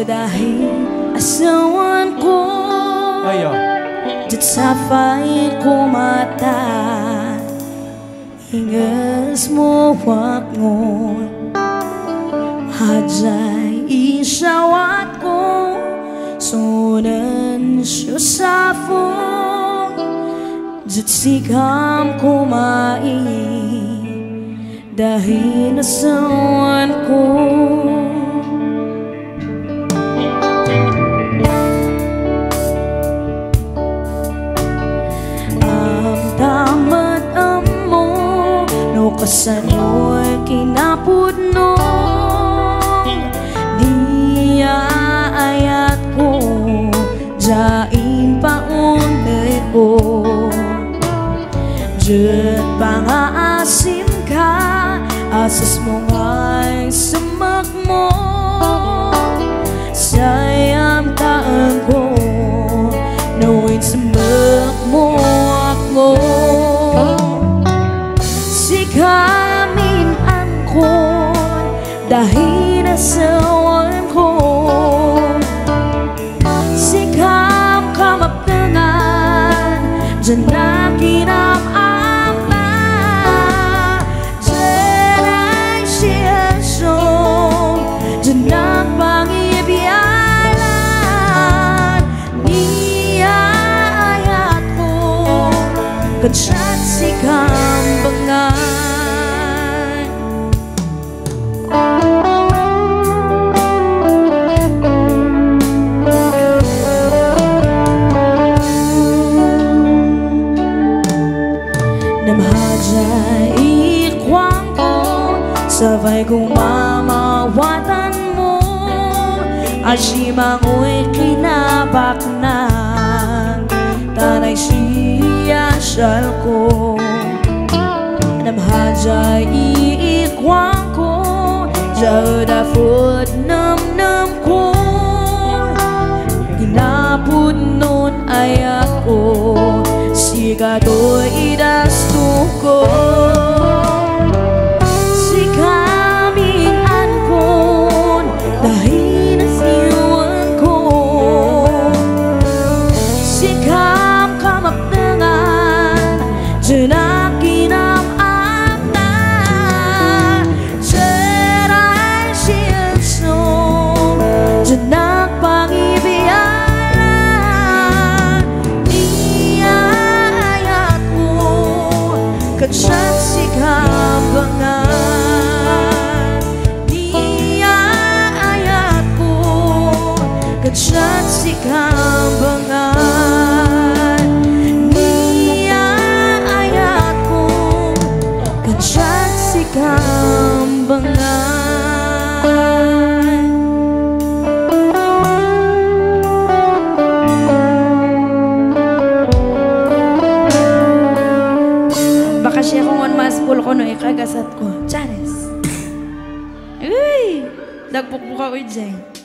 dahil asawan ko Jat safay kumata Ingas mo wak ngon Hajay isawat ko Sunan siya sa phone Jat sikam kumain Dahil asawan ko Kasan mo'y kinapudno Diya ayat ko Jain paunay ko Jat pangaasim ka Asas mo nga'y samak mo Sayam taan ko Nawin samak mo ako Kamin angkon dahil nasawan ko Sikap kamaptangan Diyan na kinamam na Diyan ay siyasyon Diyan na pangibiyalan Niyayat ko Kansya't sikam bangan Namhajay ikwang ko Sabay kong mamawatan mo Asimang mo'y kinabak ng Tanay siya siyal ko Namhajay ikwang ko Jada food nam ko Ginapod nun ay ako Sigato'y idastuko Sikaming ankon dahil nasiwan ko Sikam kamaptangan Diyan kinamam na Diyan ay siyasyon Diyan ang pangibiyalan Niyayat mo Kansya't sikam bangan Niyayat ko Kansya't sikam bangan Niyayat ko Kansya't sikam bangan Baka siya kung mas pulo ko no ikagasat ko. Charis! Uy! Nagpukpuk ako dyan.